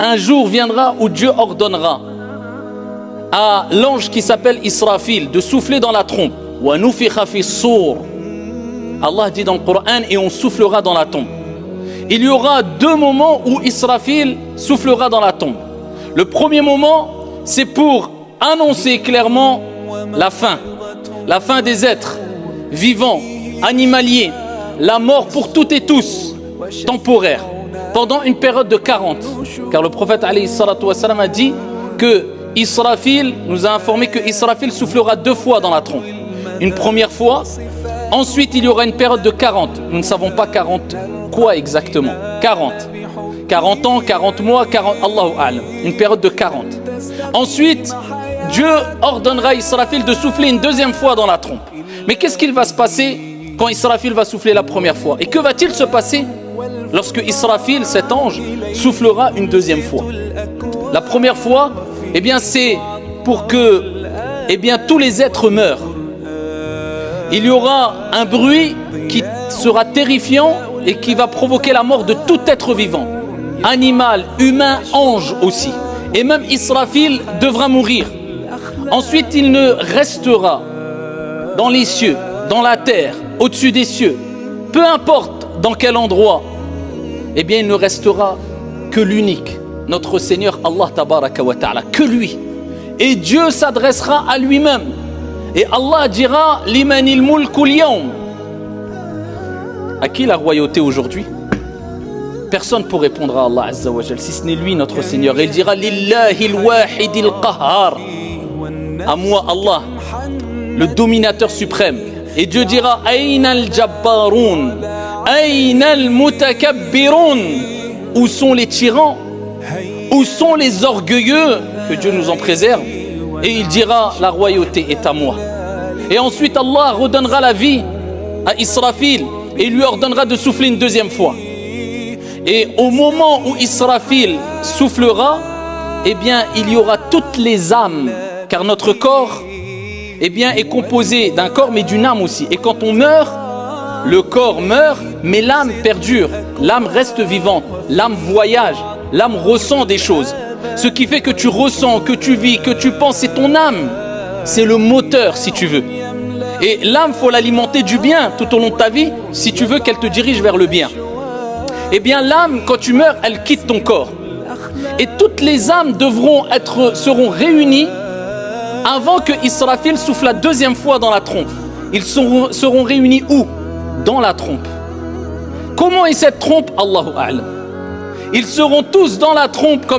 un jour viendra où Dieu ordonnera à l'ange qui s'appelle Israfil de souffler dans la trompe. Allah dit dans le Coran, et on soufflera dans la tombe. Il y aura deux moments où Israfil soufflera dans la tombe. Le premier moment, c'est pour annoncer clairement la fin des êtres vivants, animaliers, la mort pour toutes et tous, temporaire, pendant une période de 40. Car le prophète alayhi salatu wassalam a dit que Israfil nous a informé que Israfil soufflera 2 fois dans la trompe. Une première fois, ensuite il y aura une période de 40. Nous ne savons pas 40 quoi exactement. 40 ans, 40 mois, 40, Allahu a'lam. Une période de 40. Ensuite, Dieu ordonnera à Israfil de souffler une deuxième fois dans la trompe. Mais qu'est-ce qu'il va se passer quand Israfil va souffler la première fois? Et que va-t-il se passer lorsque Israfil, cet ange, soufflera une deuxième fois? La première fois, c'est pour que tous les êtres meurent. Il y aura un bruit qui sera terrifiant et qui va provoquer la mort de tout être vivant. Animal, humain, ange aussi. Et même Israfil devra mourir. Ensuite, il ne restera dans les cieux, dans la terre, au-dessus des cieux, peu importe dans quel endroit, il ne restera que l'unique, notre Seigneur Allah tabaraka wa ta'ala, que lui. Et Dieu s'adressera à lui-même. Et Allah dira limanil mulkul yawm. À qui la royauté aujourd'hui? Personne pour répondre à Allah Azza wa Jal, si ce n'est lui notre Seigneur. Il dira lillahil wahidil qahhar. À moi Allah, le dominateur suprême. Et Dieu dira Aina al-jabbaroun, Aina al-mutakabbirun. Où sont les tyrans? Où sont les orgueilleux? Que Dieu nous en préserve. Et il dira la royauté est à moi. Et ensuite Allah redonnera la vie à Israfil et lui ordonnera de souffler une deuxième fois. Et au moment où Israfil soufflera, il y aura toutes les âmes, car notre corps est composé d'un corps mais d'une âme aussi. Et quand on meurt, le corps meurt mais l'âme perdure, l'âme reste vivante, l'âme voyage, l'âme ressent des choses. Ce qui fait que tu ressens, que tu vis, que tu penses, c'est ton âme, c'est le moteur si tu veux. Et l'âme, faut l'alimenter du bien tout au long de ta vie si tu veux qu'elle te dirige vers le bien. L'âme, quand tu meurs, elle quitte ton corps. Et toutes les âmes seront réunies avant que Israfil souffle la deuxième fois dans la trompe. Ils seront réunis où? Dans la trompe. Comment est cette trompe? Allahu a'lam. Ils seront tous dans la trompe comme